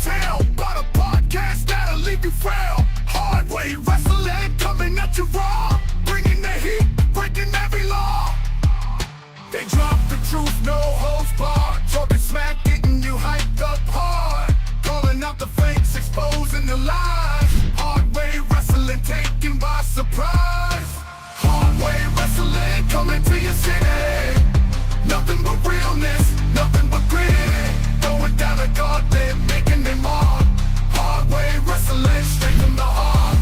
tell about a podcast that'll leave you frail. Hard way wrestling coming at you raw, bringing the heat, breaking every law. They drop the truth, no holds barred, talking smack, getting you hyped up hard, calling out the fakes, exposing the lies. Hard way wrestling taken by surprise. Hard way wrestling coming to your city. Nothing but realness, nothing but grit. Going down a gauntlet, making them mark. Hard way wrestling straight from the heart.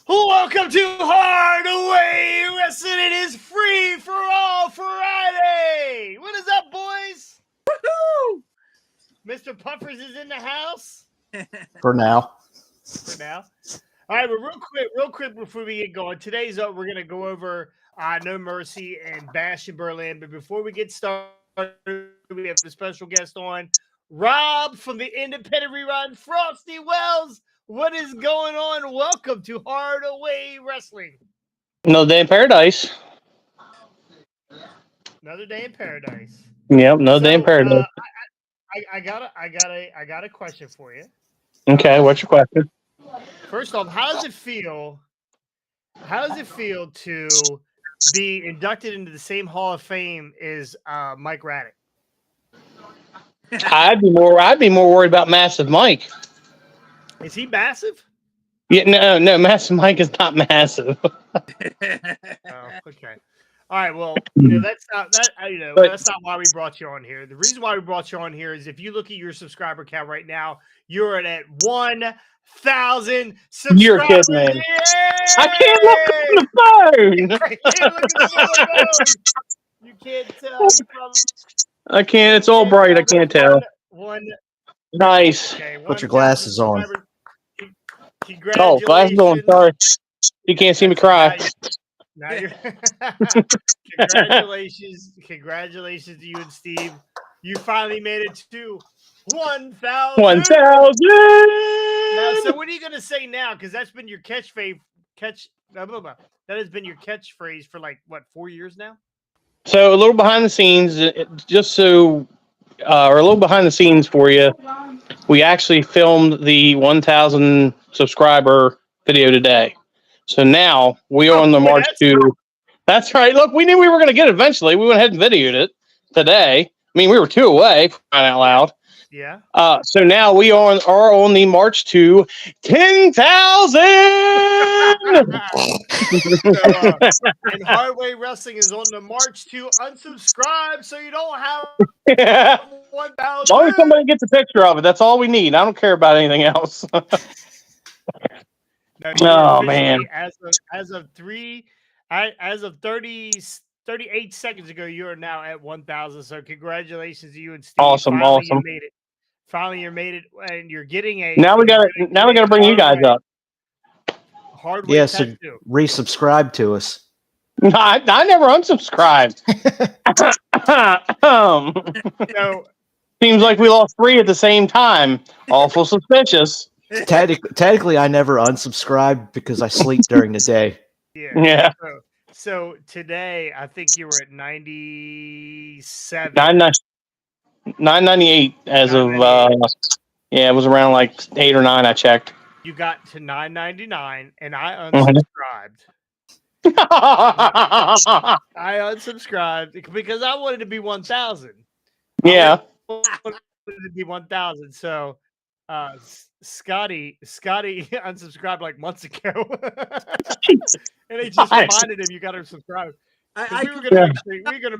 Welcome to Hard Away Wrestling. It is free for all Friday. What is up, boys? Woohoo! Mr. Puffers is in the house. For now. For now. All right, but real quick before we get going, today's we're going to go over No Mercy and Bash in Berlin. But before we get started, we have a special guest on, Rob from the Independent Rerun, Frosty Wells. What is going on? Welcome to Hard Away Wrestling. Another day in paradise. Another day in paradise. Yep, another day in paradise. I got a question for you. Okay, what's your question? First off, how does it feel? How does it feel to be inducted into the same Hall of Fame as Mike Raddick? I'd be more worried about Massive Mike. Is he massive? Yeah, no, Massive Mike is not massive. Oh, okay. All right. Well, that's not why we brought you on here. The reason why we brought you on here is if you look at your subscriber count right now, you're at 1,000 subscribers. You're kidding me. Yay! I can't look at the phone. You can't look at the phone. You can't tell. You probably, I can't. It's all bright. I can't tell. Nice. Okay, Put your glasses on. Oh, glasses on. Sorry. You can't see me cry. Now you're Congratulations to you and Steve. You finally made it to 1,000. 1,000. Now, so what are you gonna say now? Because that's been your catchphrase. That has been your catchphrase for like what, 4 years now? So a little behind the scenes, or a little behind the scenes for you. We actually filmed the 1,000 subscriber video today. So now we are on the march to. That's right. Look, we knew we were going to get it eventually. We went ahead and videoed it today. I mean, we were 2 away, for crying out loud. Yeah. So now we are on the march to 10,000. And Hardway Wrestling is on the march to unsubscribe, so you don't have 1,000. As long as somebody gets a picture of it, that's all we need. I don't care about anything else. No, man! As of 38 seconds ago, you are now at 1,000. So congratulations to you and Steve. Awesome. You made it. Finally, you made it, and you're getting a. Now we gotta bring you guys up. Hardware. Yes, so resubscribe to us. I never unsubscribed. No. Seems like we lost 3 at the same time. Awful suspicious. Technically, I never unsubscribed because I sleep during the day. Yeah. So today, I think you were at 97. 998 as of it was around like 8 or 9. I checked. You got to 999, and I unsubscribed. I unsubscribed because I wanted to be 1,000. Yeah. I wanted to be 1,000. So, Scotty unsubscribed like months ago, and they just reminded him you got to subscribe. We were gonna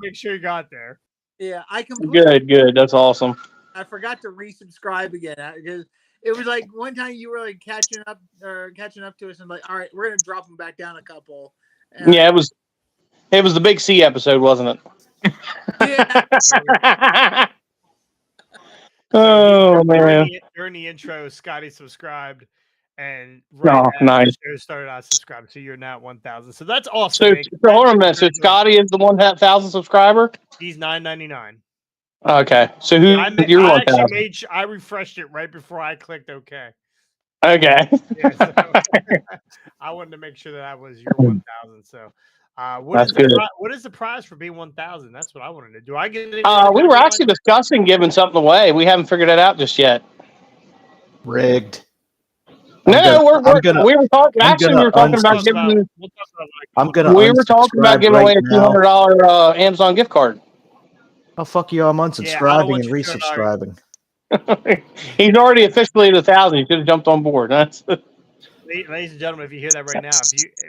make sure you got there. Yeah, I completely good. That's awesome. I forgot to resubscribe again because it was like one time you were like catching up to us and like, all right, we're gonna drop them back down a couple. And yeah, it was the Big C episode, wasn't it? Yeah. Oh man! During the intro, Scotty subscribed, and nice. The show started, I subscribed. So you're now at 1,000. So that's awesome. So hold on a minute. So Scotty is the 1,000 subscriber. He's 999. Okay. So I refreshed it right before I clicked OK. Okay. Yeah, so I wanted to make sure that I was your 1,000. So That's good. What is the prize for being 1,000? That's what I wanted to do. I get it. We were actually discussing giving something away. We haven't figured it out just yet. Rigged. No, we were talking. Actually, we were talking about giving. I'm gonna. We were talking about giving away a now. $200 Amazon gift card. Oh fuck you! I'm unsubscribing and resubscribing. He's already officially at 1,000. He should have jumped on board. That's. Ladies and gentlemen, if you hear that right now,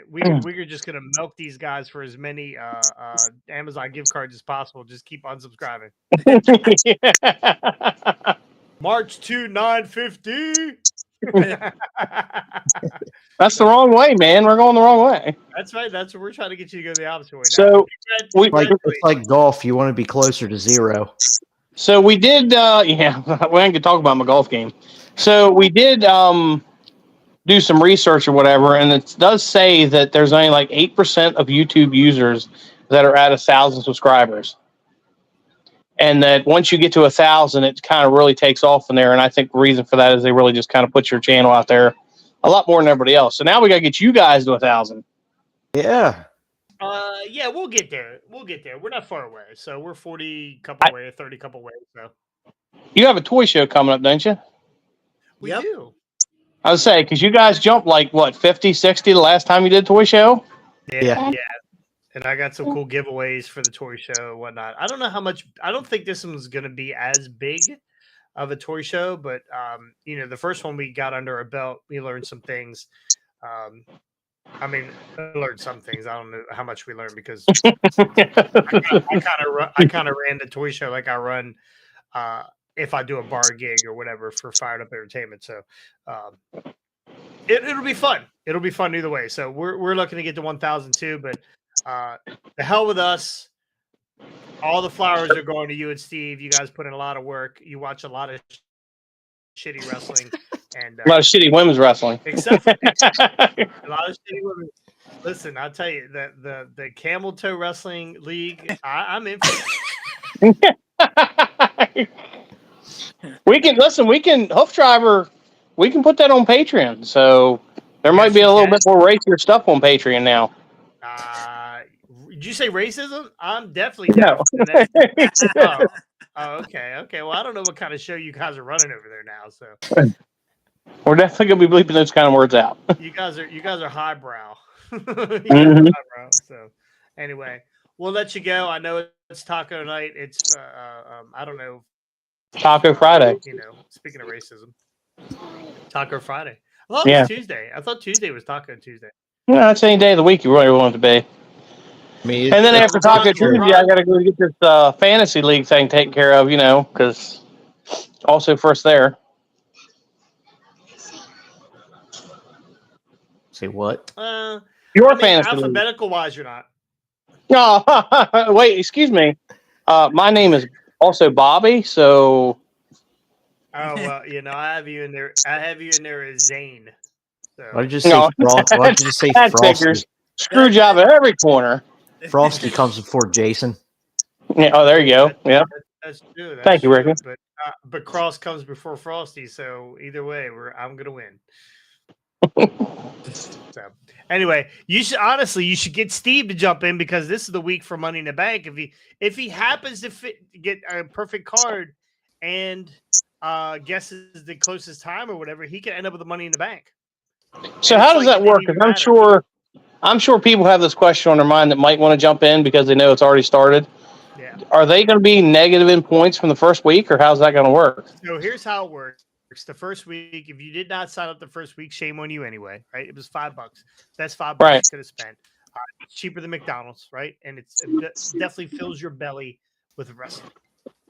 we're just gonna milk these guys for as many Amazon gift cards as possible. Just keep unsubscribing. March 2, 950. That's the wrong way, man. We're going the wrong way. That's right. That's what we're trying to get you to go the opposite way. So it's like golf. You want to be closer to zero. So we did. Yeah, we ain't gonna talk about my golf game. So we did do some research or whatever, and it does say that there's only like 8% of YouTube users that are at 1,000 subscribers. And that once you get to 1,000, it kind of really takes off from there. And I think the reason for that is they really just kind of put your channel out there a lot more than everybody else. So now we got to get you guys to 1,000. Yeah. Yeah, we'll get there. We're not far away. So we're 40 couple away, 30 couple away. So you have a toy show coming up, don't you? We do. I would say, because you guys jumped like, what, 50, 60 the last time you did a toy show? Yeah. And I got some cool giveaways for the toy show and whatnot. I don't know how much. I don't think this one's going to be as big of a toy show, but the first one we got under our belt, we learned some things. I learned some things. I don't know how much we learned because I kind of ran the toy show like I run if I do a bar gig or whatever for Fired Up Entertainment. So it'll be fun. It'll be fun either way. So we're looking to get to 1,000 too, but. The hell with us. All the flowers are going to you and Steve. You guys put in a lot of work. You watch a lot of shitty wrestling and a lot of shitty women's wrestling. Except for a lot of shitty women. Listen, I'll tell you the Camel Toe Wrestling League. I'm in for it. We can Hoof Driver. We can put that on Patreon. So there might be a little bit more racier stuff on Patreon now. Did you say racism? I'm definitely no. Okay. Well, I don't know what kind of show you guys are running over there now. So we're definitely gonna be bleeping those kind of words out. You guys are highbrow. Mm-hmm. So anyway, we'll let you go. I know it's taco night. It's I don't know. Taco Friday. Speaking of racism, Taco Friday. I thought it was Tuesday. I thought Tuesday was Taco Tuesday. No, that's any day of the week you really want it to be. And then after Taco Tuesday, I got to go get this fantasy league thing taken care of, because also first there. Say what? Your fantasy league. Alphabetical wise, you're not. No, wait, excuse me. My name is also Bobby, so. Oh well, I have you in there. I have you in there as Zane. So. Why did you say Frosty? Why did you say Frosty? Screw job at every corner. Frosty comes before Jason. Yeah. Oh, there you go. Yeah. That's true. Thank you, Ricky. But Cross comes before Frosty, so either way, I'm gonna win. So anyway, you should get Steve to jump in because this is the week for Money in the Bank. If he happens to get a perfect card and guesses the closest time or whatever, he can end up with the Money in the Bank. So how does that work? Because I'm sure people have this question on their mind that might want to jump in because they know it's already started. Yeah. Are they going to be negative in points from the first week, or how's that going to work? So here's how it works. The first week, if you did not sign up the first week, shame on you anyway, right? It was $5. That's $5 you could have spent. It's cheaper than McDonald's, right? And it definitely fills your belly with wrestling.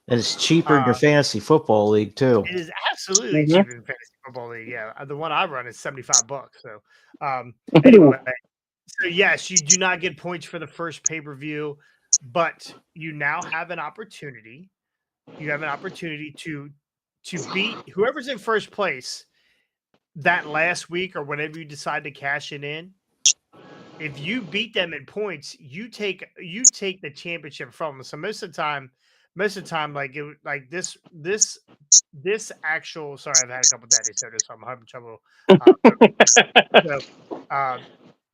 And it's cheaper in your fantasy football league too. It is absolutely cheaper in fantasy football league. Yeah, the one I run is $75. So anyway, so yes, you do not get points for the first pay-per-view, but you now have an opportunity. You have an opportunity to beat whoever's in first place that last week or whenever you decide to cash it in. If you beat them in points, you take the championship from them. So most of the time, this actual. Sorry, I've had a couple daddy sodas, so I'm having trouble.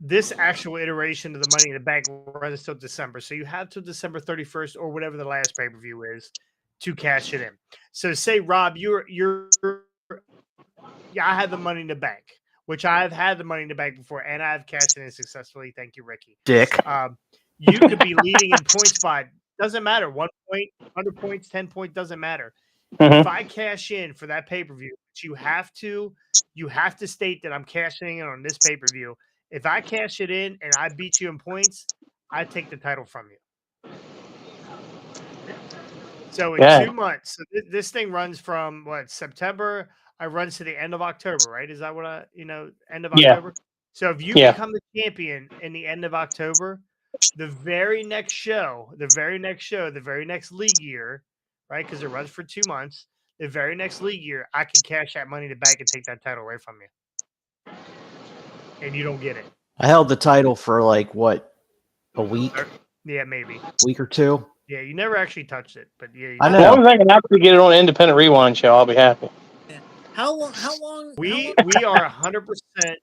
this actual iteration of the Money in the Bank runs till December. So you have till December 31st or whatever the last pay-per-view is to cash it in. So say, Rob, I had the Money in the Bank, which I've had the Money in the Bank before, and I've cashed it in successfully. Thank you, Ricky. Dick. You could be leading in points by, doesn't matter, 1 point, 100 points, 10 points, doesn't matter. If I cash in for that pay-per-view, you have to state that I'm cashing in on this pay-per-view. If I cash it in and I beat you in points, I take the title from you. So in 2 months, so this thing runs from what, September? I runs to the end of October, right? Is that what end of October? So if you become the champion in the end of October, the very next league year, right? Because it runs for 2 months. The very next league year, I can cash that Money in the Bank and take that title away from you. And you don't get it. I held the title for like what, a week? Yeah, maybe. Week or two. Yeah, you never actually touched it, but yeah. I know. As long as I can actually get it on an independent rewind show, I'll be happy. How long? We are 100%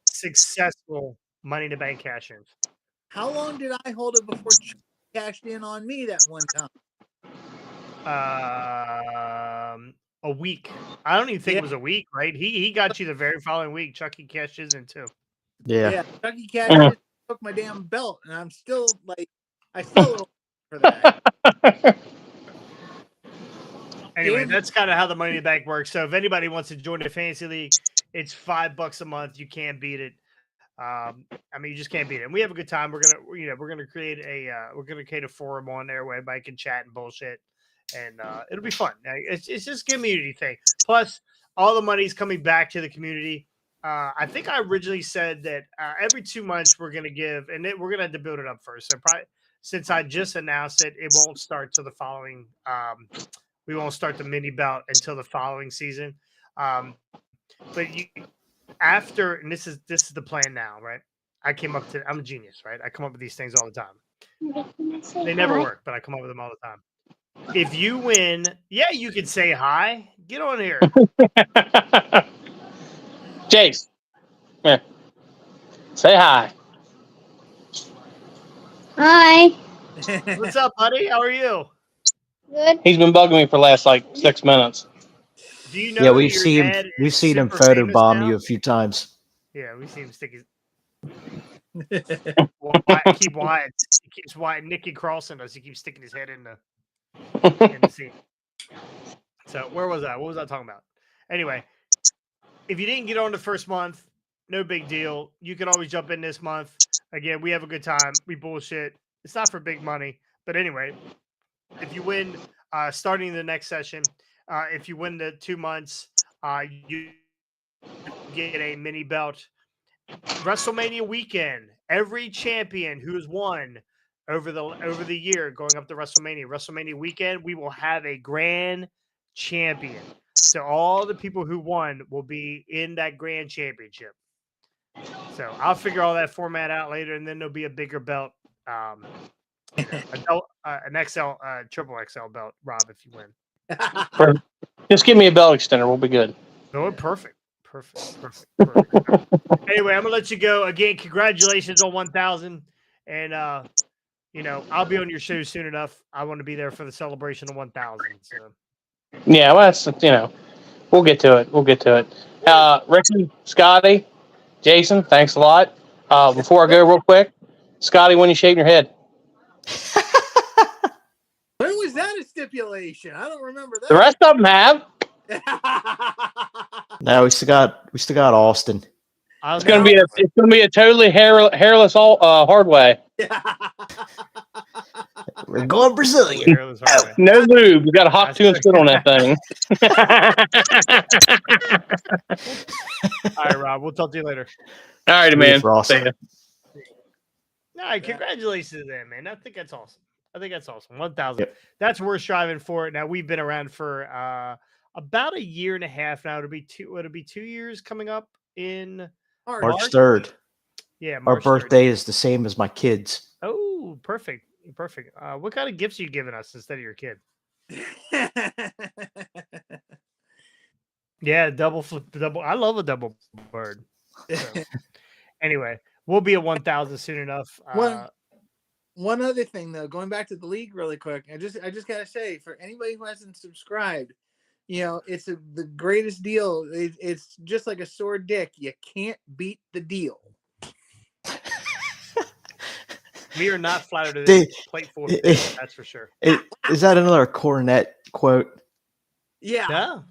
successful Money in the Bank cash-ins. How long did I hold it before Chuck cashed in on me that one time? A week. I don't even think it was a week, right? He got you the very following week. Chucky cashed his in too. Yeah. Chucky cashed in, took my damn belt, and I'm still like, I still for that. Anyway, that's kind of how the Money in the Bank works. So if anybody wants to join the fantasy league, it's $5 a month. You can't beat it. You just can't beat it. And we have a good time. We're gonna create a forum on there where everybody can chat and bullshit, and it'll be fun. It's just a community thing. Plus, all the money's coming back to the community. I think I originally said that every 2 months we're gonna give, and we're gonna have to build it up first. So probably since I just announced it, it won't start till the following. We won't start the mini belt until the following season. But after, and this is the plan now, right? I'm a genius, right? I come up with these things all the time. They never work, but I come up with them all the time. If you win, you can say hi. Get on here. Jace, come here. Say hi. Hi. What's up, buddy? How are you? Good. He's been bugging me for the last 6 minutes. Do you know? Yeah, we've seen him photobomb you a few times. Yeah, we see him stick his. Keep Wyatt. He keeps Wyatt. Nicky Carlson does. He keeps sticking his head in the scene. So where was I? What was I talking about? Anyway, if you didn't get on the first month, no big deal. You can always jump in this month. Again, we have a good time. We bullshit. It's not for big money, but anyway, if you win, starting the next session, if you win the 2 months, you get a mini belt. WrestleMania weekend, every champion who's won over the year going up to WrestleMania weekend, we will have a grand champion. So all the people who won will be in that grand championship. So I'll figure all that format out later, and then there'll be a bigger belt, an XL, triple XL belt, Rob, if you win. Just give me a belt extender. We'll be good. Oh, perfect. Anyway, I'm gonna let you go. Again, congratulations on 1,000, and I'll be on your show soon enough. I want to be there for the celebration of 1,000. So. Yeah, well, that's we'll get to it. Ricky, Scotty, Jason, thanks a lot. Before I go, real quick, Scotty, when you shaving your head? When was that a stipulation? I don't remember that. The rest of them have. No, we still got Austin. It's gonna be a totally hairless hard way. We're going Brazilian. No lube. We got a hot tune spit on that thing. All right, Rob. We'll talk to you later. All right, man. See All right, congratulations, then, man. I think that's awesome. 1,000. Yep. That's what we're striving for. Now we've been around for about a year and a half now. It'll be 2 years coming up in March 3rd. Yeah, Our March birthday 3rd. is the same as my kids. Oh, perfect. What kind of gifts are you giving us instead of your kid? Yeah, double. I love a double bird. So, anyway, We'll be at 1,000 soon enough. One other thing though, going back to the league really quick, I just gotta say, for anybody who hasn't subscribed, it's the greatest deal. It's just like a sore dick. You can't beat the deal. We are not flattered to Dude, this plate for that's for sure. Is that another Cornette quote? Yeah. No.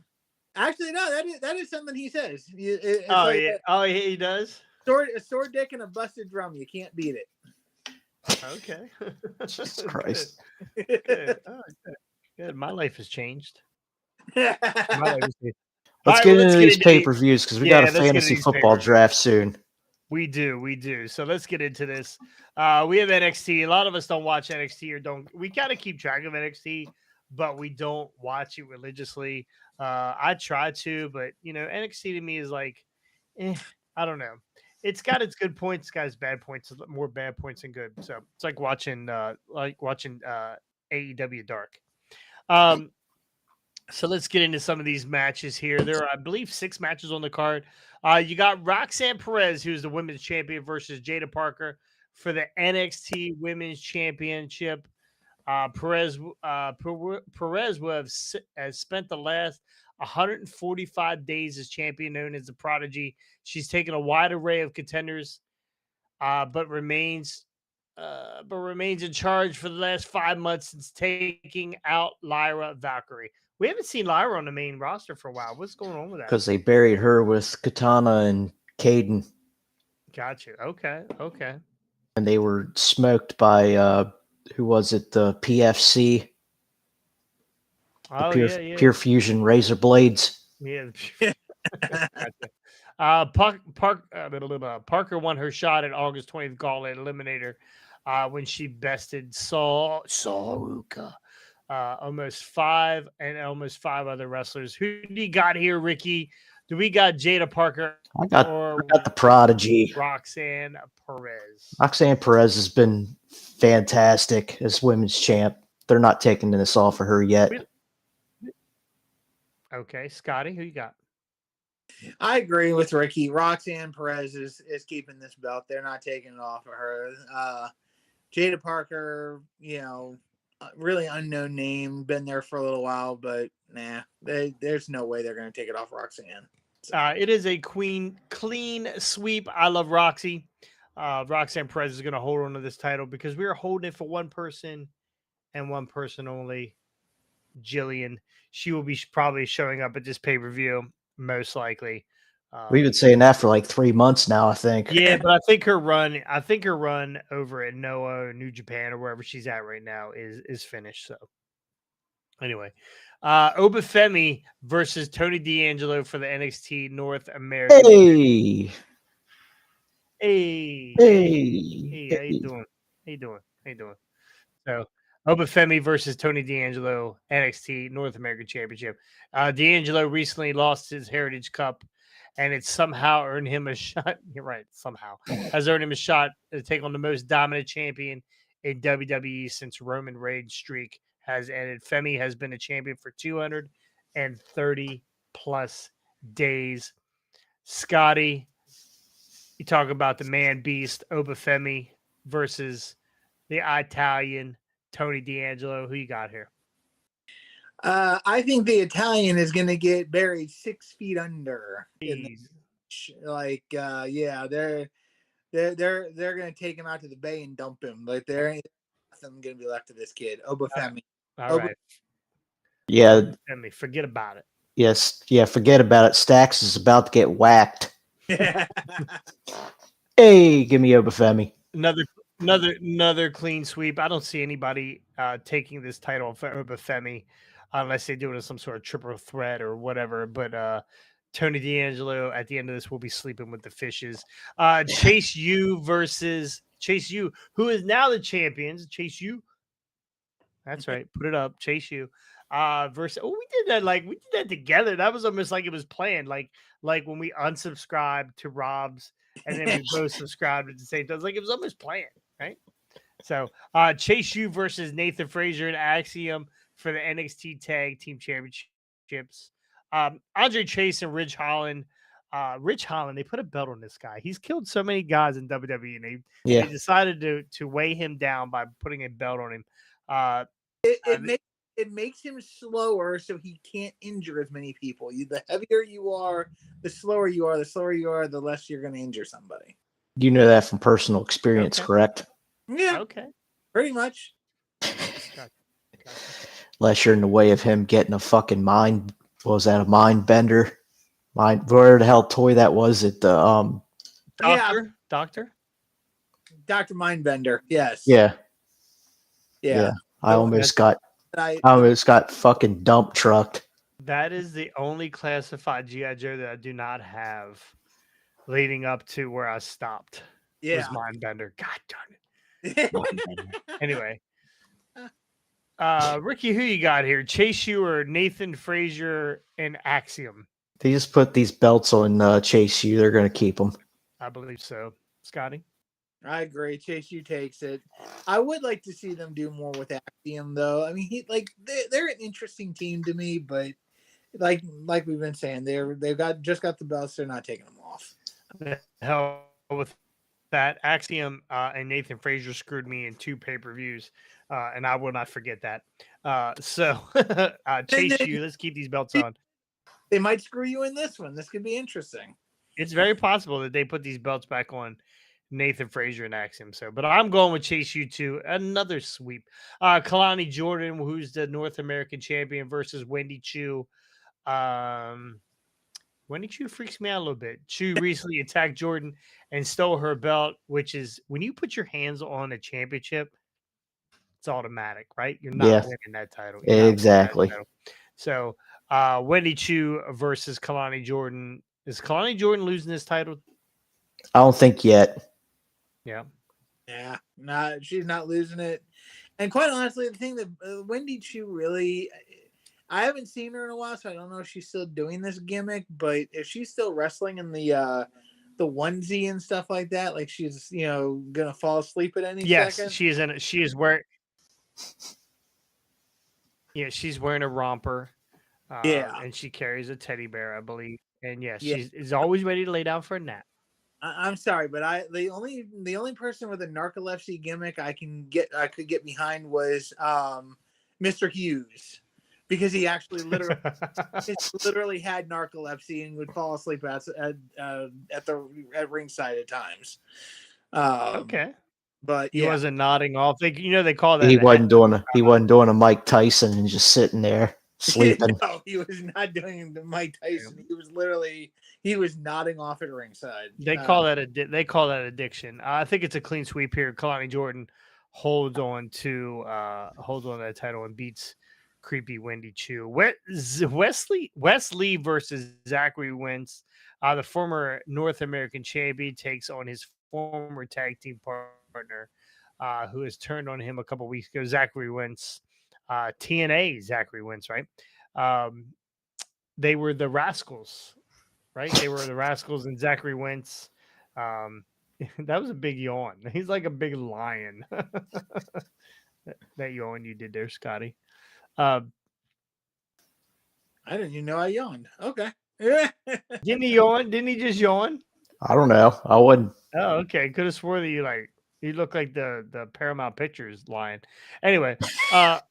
Actually, no. That is something he says. It's Oh like yeah. Oh yeah, he does. a sore dick and a busted drum. You can't beat it. Okay. Jesus Christ. Good. Good. Oh, good. My life has changed. My life has changed. Let's All get right, into these the- pay-per-views because we got a let's get into fantasy these football pay-per-views. draft soon. We do. So let's get into this. We have NXT. A lot of us don't watch NXT or don't. We kind of keep track of NXT, but we don't watch it religiously. I try to, but NXT to me is like, I don't know. It's got its good points, it's got its bad points, more bad points than good. So it's like watching AEW Dark. So let's get into some of these matches here. There are, I believe, 6 matches on the card. You got Roxanne Perez, who's the women's champion, versus Jada Parker for the NXT Women's Championship. Perez has spent the last 145 days as champion, known as the Prodigy. She's taken a wide array of contenders, but remains in charge for the last 5 months since taking out Lyra Valkyrie. We haven't seen Lyra on the main roster for a while. What's going on with that? Because they buried her with Katana and Caden. Gotcha. Okay. And they were smoked by, who was it? The PFC. Oh, the Pure Fusion Razor Blades. Yeah. Parker won her shot at August 20th Gauntlet Eliminator when she bested Saruka. Almost five other wrestlers. Who do you got here, Ricky? Do we got Jada Parker? I got the Prodigy. Roxanne Perez. Roxanne Perez has been fantastic as women's champ. They're not taking this off of her yet. Okay, Scotty, who you got? I agree with Ricky. Roxanne Perez is keeping this belt. They're not taking it off of her. Jada Parker, really unknown name, been there for a little while, but there's no way they're going to take it off Roxanne. It is a clean sweep. I love Roxy. Roxanne Perez is going to hold on to this title because we are holding it for one person and one person only, Jillian. She will be probably showing up at this pay-per-view, most likely. We've been saying that for like 3 months now, I think. Yeah, but I think her run over at Noah, New Japan, or wherever she's at right now is finished. So anyway, Obafemi versus Tony D'Angelo for the NXT North American. Hey, how you doing? How you doing? So Obafemi versus Tony D'Angelo, NXT North American Championship. D'Angelo recently lost his Heritage Cup, and it's somehow earned him a shot. You're right, somehow has earned him a shot to take on the most dominant champion in WWE since Roman Reigns' streak has ended. Femi has been a champion for 230 plus days. Scotty, you talk about the man beast Obafemi versus the Italian Tony D'Angelo. Who you got here? I think the Italian is going to get buried 6 feet under. They're going to take him out to the bay and dump him. Like there ain't nothing going to be left of this kid, Obafemi. All right. Yeah. Obafemi, forget about it. Yes. Yeah. Forget about it. Stacks is about to get whacked. Hey, give me Obafemi. Another clean sweep. I don't see anybody taking this title for Obafemi unless they do it as some sort of triple threat or whatever. But Tony D'Angelo at the end of this will be sleeping with the fishes. Chase U versus Chase U, who is now the champions. Chase U. That's right. Put it up. Chase U. Versus we did that together. That was almost like it was planned. Like when we unsubscribed to Rob's and then we both subscribed at the same time. Like it was almost planned, right? So Chase U versus Nathan Frazier and Axiom for the NXT Tag Team Championships. Andre Chase and Ridge Holland Rich Holland, they put a belt on this guy. He's killed so many guys in WWE, and they Yeah. decided to weigh him down by putting a belt on him. It makes him slower, so he can't injure as many people. The heavier you are, the slower you are. The slower you are, the less you're going to injure somebody. You know that from personal experience, Okay. correct? Yeah, Okay. pretty much. Gotcha. Unless you're in the way of him getting a fucking mind. What was that? A mind bender? Where the hell toy that was? At the Doctor. Dr. Mindbender. Yes. Yeah. Yeah. I So almost got I fucking dump trucked. That is the only classified GI Joe that I do not have, leading up to where I stopped. yeah. Was Mindbender. God darn it. Mindbender. Anyway. Ricky, who you got here? Chase U or Nathan Frazier and Axiom? They just put these belts on Chase U. They're gonna keep them. I believe so. Scotty? I agree. Chase U takes it. I would like to see them do more with Axiom, though. I mean, they're an interesting team to me, but like we've been saying, they've just got the belts. They're not taking them off. The hell with that. Axiom and Nathan Frazier screwed me in 2 pay-per-views, and I will not forget that. So Chase U, let's keep these belts on. They might screw you in this one. This could be interesting. It's very possible that they put these belts back on Nathan Frazier and Axiom. So, but I'm going with Chase U too. Another sweep. Kalani Jordan, who's the North American champion, versus Wendy Chu. Wendy Chu freaks me out a little bit. Chu recently attacked Jordan and stole her belt, which is when you put your hands on a championship, it's automatic, right? You're not winning that title. You're not winning that Exactly. title. So, Wendy Chu versus Kalani Jordan. Is Kalani Jordan losing this title? I don't think yet. Yeah. Yeah, she's not losing it. And quite honestly, the thing that Wendy Chu really, I haven't seen her in a while, so I don't know if she's still doing this gimmick. But if she's still wrestling in the onesie and stuff like that, like she's gonna fall asleep at any second. She is in it. She is wearing. Yeah, she's wearing a romper. And she carries a teddy bear, I believe. And she's always ready to lay down for a nap. I'm sorry, but the only person with a narcolepsy gimmick I could get behind was Mr. Hughes, because he actually literally had narcolepsy and would fall asleep at ringside at times. Okay, but he wasn't nodding off. They call that. He wasn't doing a Mike Tyson and just sitting there sleeping. No, he was not doing the Mike Tyson. He was nodding off at ringside. They call that addiction. I think it's a clean sweep here. Kalani Jordan holds on to that title and beats creepy Wendy Chu. Wesley versus Zachary Wentz. The former North American champion takes on his former tag team partner, who has turned on him a couple weeks ago, Zachary Wentz. TNA Zachary Wentz, right? They were the Rascals, right? They were the Rascals and Zachary Wentz. That was a big yawn. He's like a big lion. That yawn you did there, Scotty. I didn't even know I yawned. Okay. Didn't he yawn? Didn't he just yawn? I don't know. I wouldn't. Oh, okay. Could have swore that you look like the Paramount Pictures lion. Anyway, now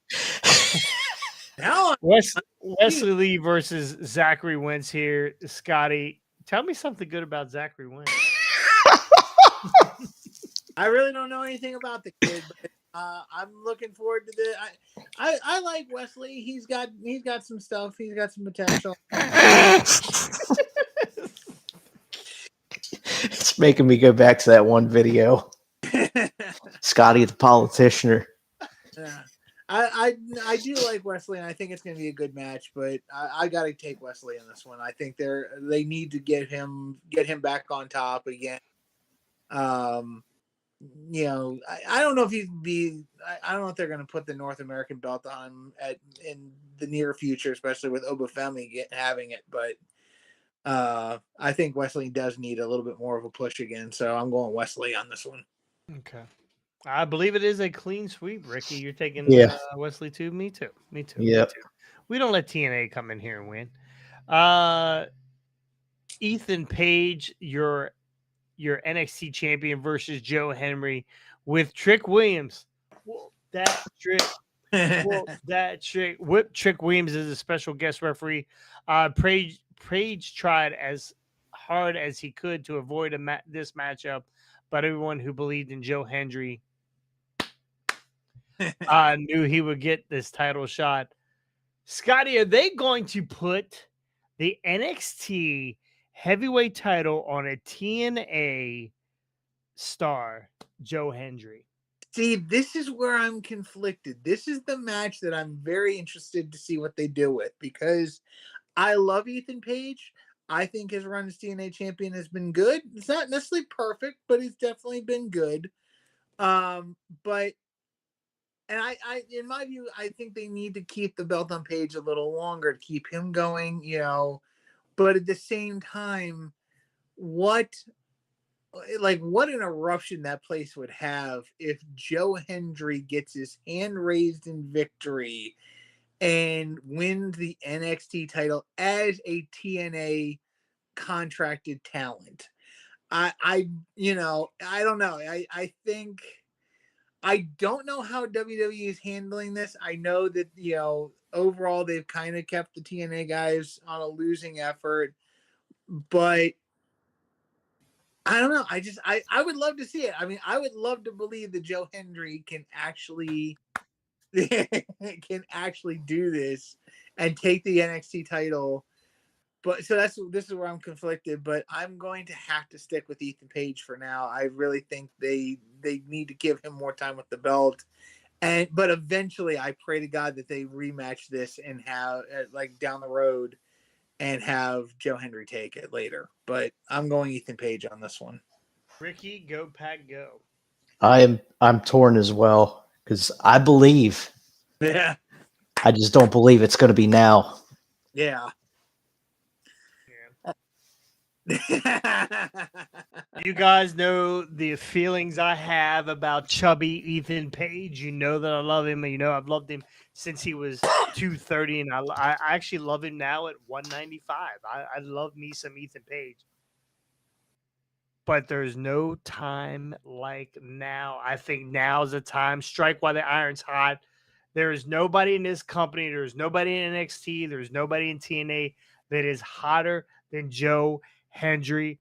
Wesley Lee versus Zachary Wentz here. Scotty, tell me something good about Zachary Wentz. I really don't know anything about the kid, but I'm looking forward to the. I like Wesley. He's got some stuff. He's got some potential. It's making me go back to that one video. Scotty the politician. Yeah. I do like Wesley, and I think it's going to be a good match. But I got to take Wesley in this one. I think they need to get him back on top again. I don't know if I don't know if they're going to put the North American belt on him in the near future, especially with Obafemi having it. But I think Wesley does need a little bit more of a push again. So I'm going Wesley on this one. Okay. I believe it is a clean sweep, Ricky. You're taking Wesley too? Me too. Yeah. We don't let TNA come in here and win. Ethan Page, your NXT champion, versus Joe Henry with Trick Williams. Well, that trick. Well, that trick. Trick Williams is a special guest referee. Page tried as hard as he could to avoid this matchup, but everyone who believed in Joe Hendry knew he would get this title shot. Scotty, are they going to put the NXT heavyweight title on a TNA star, Joe Hendry? See, this is where I'm conflicted. This is the match that I'm very interested to see what they do with, because I love Ethan Page. I think his run as TNA champion has been good. It's not necessarily perfect, but it's definitely been good. But I in my view, I think they need to keep the belt on Page a little longer to keep him going, But at the same time, what an eruption that place would have if Joe Hendry gets his hand raised in victory and wins the NXT title as a TNA contracted talent. I don't know. I think I don't know how WWE is handling this. I know that, overall they've kind of kept the TNA guys on a losing effort, but I don't know. I would love to see it. I mean, I would love to believe that Joe Hendry can actually do this and take the NXT title. But so this is where I'm conflicted, but I'm going to have to stick with Ethan Page for now. I really think they need to give him more time with the belt. But eventually I pray to God that they rematch this and have down the road and have Joe Hendry take it later. But I'm going Ethan Page on this one. Ricky, go Pack, go. I'm torn as well because I believe. Yeah. I just don't believe it's going to be now. Yeah. You guys know the feelings I have about chubby Ethan Page. You know that I love him. You know I've loved him since he was 230, and I actually love him now at 195. I love me some Ethan Page. But there's no time like now. I think now's the time. Strike while the iron's hot. There is nobody in this company. There's nobody in NXT. There's nobody in TNA that is hotter than Joe Hendry.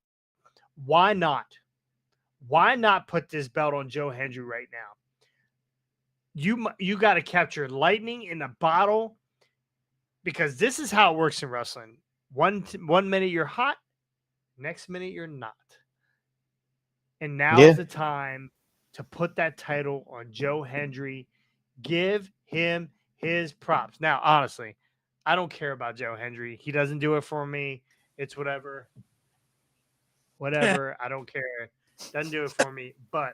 Why not? Why not put this belt on Joe Hendry right now? You got to capture lightning in a bottle, because this is how it works in wrestling. One minute you're hot, next minute you're not. And now's the time to put that title on Joe Hendry. Give him his props. Now, honestly, I don't care about Joe Hendry. He doesn't do it for me. It's whatever. Whatever. I don't care. Doesn't do it for me. But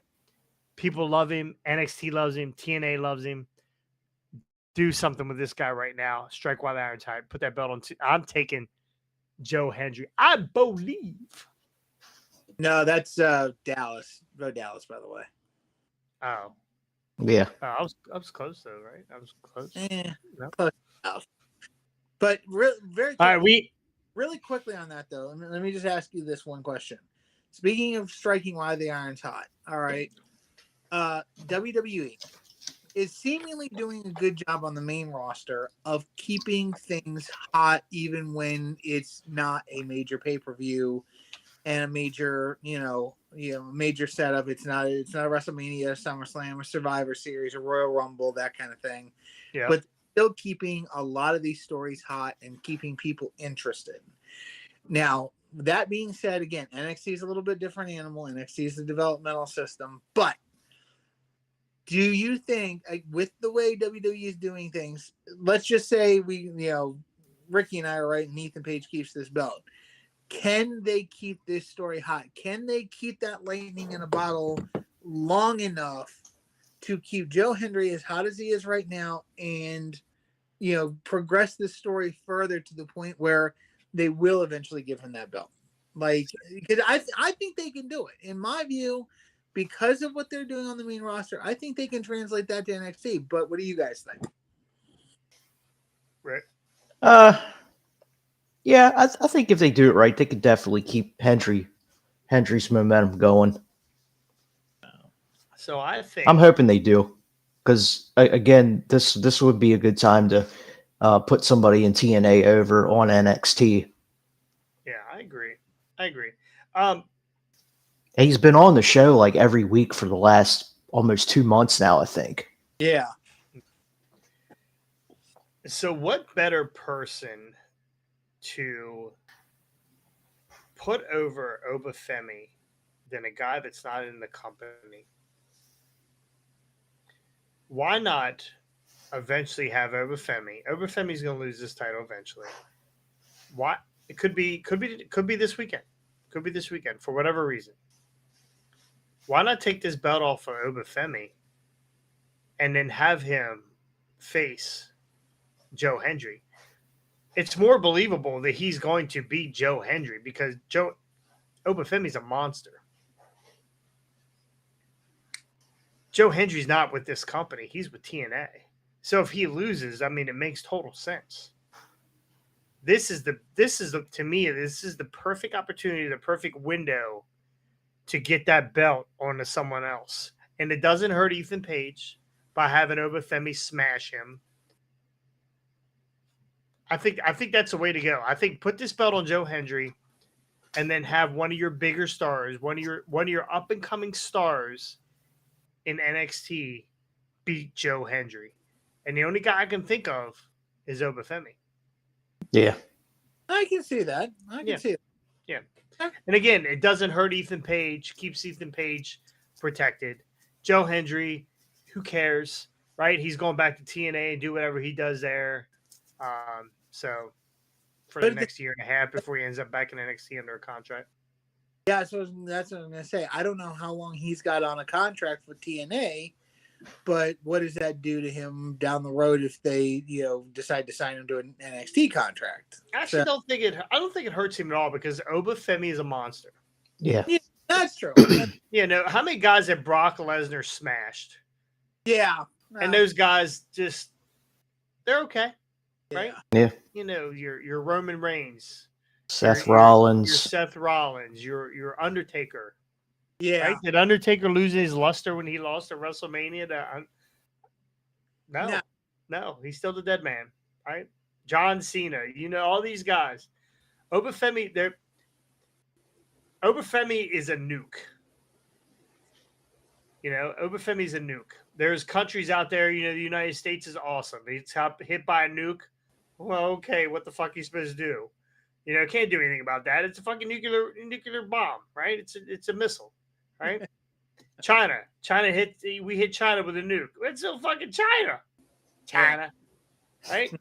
people love him. NXT loves him. TNA loves him. Do something with this guy right now. Strike while the iron's hot. Put that belt on. I'm taking Joe Hendry. I believe. No, that's Dallas. Vote Dallas, by the way. Oh. Yeah. I was close though, right? I was close. No. Close enough. But very all right, really quickly on that though. Let me just ask you this one question. Speaking of striking while the iron's hot, all right. WWE is seemingly doing a good job on the main roster of keeping things hot even when it's not a major pay-per-view and a major, major setup. It's not a WrestleMania, SummerSlam, a Survivor Series, a Royal Rumble, that kind of thing. Yeah. But still keeping a lot of these stories hot and keeping people interested. Now, that being said, again, NXT is a little bit different animal. NXT is a developmental system. But do you think, with the way WWE is doing things, let's just say Ricky and I are right and Ethan Page keeps this belt. Can they keep this story hot? Can they keep that lightning in a bottle long enough to keep Joe Hendry as hot as he is right now and, progress this story further to the point where they will eventually give him that belt? Because I think they can do it. In my view, because of what they're doing on the main roster, I think they can translate that to NXT. But what do you guys think? Right. Yeah, I think if they do it right, they could definitely keep Hendry's momentum going. So I think I'm hoping they do, because again, this would be a good time to put somebody in TNA over on NXT. yeah, I agree. I agree. Um, He's been on the show like every week for the last almost 2 months now, I think. Yeah. so what better person to put over Obafemi than a guy that's not in the company? Why not eventually have Obafemi? Obafemi's going to lose this title eventually. Why? It could be this weekend. Could be this weekend for whatever reason. Why not take this belt off of Obafemi and then have him face Joe Hendry? It's more believable that he's going to beat Joe Hendry because Obafemi's a monster. Joe Hendry's not with this company. He's with TNA. So if he loses, I mean, it makes total sense. This is to me, this is the perfect opportunity, the perfect window to get that belt onto someone else. And it doesn't hurt Ethan Page by having Obafemi smash him. I think that's the way to go. I think put this belt on Joe Hendry and then have one of your bigger stars, one of your up and coming stars in NXT beat Joe Hendry. And the only guy I can think of is Obafemi. Yeah. I can see that. I can see it. Yeah. And again, it doesn't hurt Ethan Page, keeps Ethan Page protected. Joe Hendry, who cares, right? He's going back to TNA and do whatever he does there. So for the next year and a half before he ends up back in NXT under a contract. Yeah, so that's what I'm going to say. I don't know how long he's got on a contract with TNA, but what does that do to him down the road if they, decide to sign him to an NXT contract? I actually don't think it hurts him at all because Obafemi is a monster. Yeah. That's true. How many guys have Brock Lesnar smashed? Yeah. And those guys just they're okay. Right? Yeah. Your Roman Reigns, Seth your Rollins. Seth Rollins, your Undertaker. Yeah. Right? Did Undertaker lose his luster when he lost at WrestleMania? No, he's still the dead man, right? John Cena, all these guys. Obafemi is a nuke. Obafemi's a nuke. There's countries out there, the United States is awesome. It's hit by a nuke. Well, okay, what the fuck are you supposed to do? Can't do anything about that. It's a fucking nuclear bomb, right? It's a missile, right? China we hit China with a nuke. It's still fucking China, right?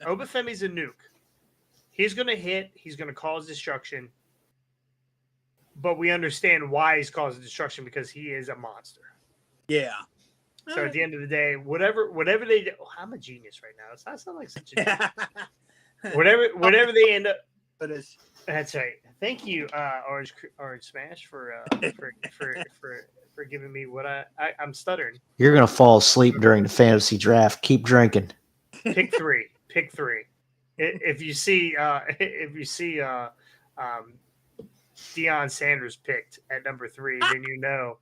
Obafemi's a nuke. He's going to hit. He's going to cause destruction. But we understand why he's causing destruction because he is a monster. Yeah. So at the end of the day, whatever they do, I'm a genius right now. I sound like such a genius. whatever they end up. But it's That's right. Thank you, Orange Smash, for giving me what I'm stuttering. You're gonna fall asleep during the fantasy draft. Keep drinking. Pick three. If you see Deion Sanders picked at number 3, then you know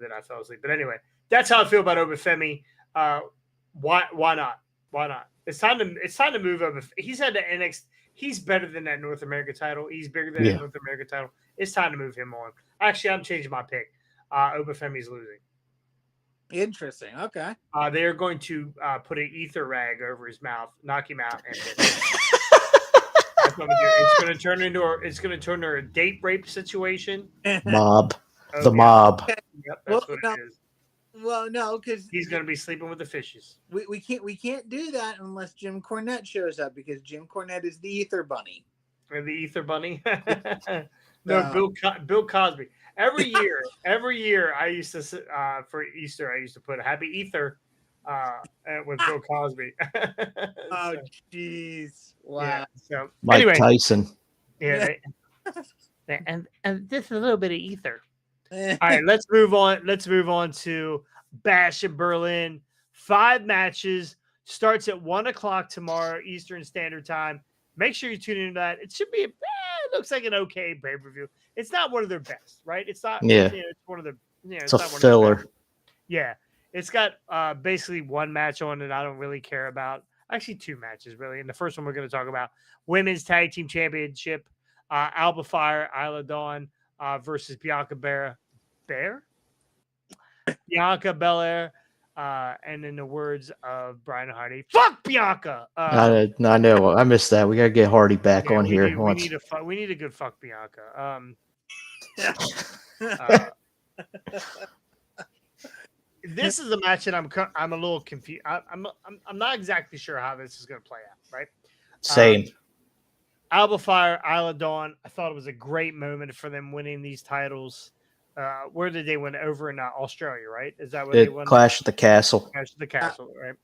that I fell asleep. But anyway, that's how I feel about Obafemi. Why not? Why not? It's time to move over. He's had the NXT. He's better than that North America title. He's bigger than that North America title. It's time to move him on. Actually, I'm changing my pick. Obafemi's losing. interesting. Okay. They are going to put an ether rag over his mouth, knock him out, and that's what it's going to turn into a date rape situation. Mob. Oh, The mob. Yep, that's what it is. Well, no, because He's going to be sleeping with the fishes. we can't do that unless Jim Cornette shows up because Jim Cornette is the Ether Bunny. Or the Ether Bunny. No, Bill Cosby. Every year I used to for Easter I used to put Happy Ether with Bill Cosby. Oh, jeez! Wow. Yeah, so Mike anyway, Tyson. yeah, and just a little bit of ether. All All right, let's move on. Let's move on to Bash in Berlin. 5 matches starts at 1:00 tomorrow Eastern Standard Time. Make sure you tune into that. It should be. It looks like an okay pay per view. It's not one of their best, right? It's not. Yeah. It's one of the. It's a not one of their filler. best. Yeah, it's got basically one match on it I don't really care about. Actually, two matches really. And the first one we're going to talk about women's tag team championship. Alba Fire, Isla Dawn versus Bianca Bianca Belair. And in the words of Brian Hardy, fuck Bianca. I know. I missed that. We got to get Hardy back on here. We need a good fuck Bianca. This is a match that I'm a little confused. I'm not exactly sure how this is going to play out. Right. Same. Alba Fire, Isla Dawn. I thought it was a great moment for them winning these titles. Where did they win? Over in Australia, right? Is that where they won? Clash at the Castle. Clash at the Castle, right?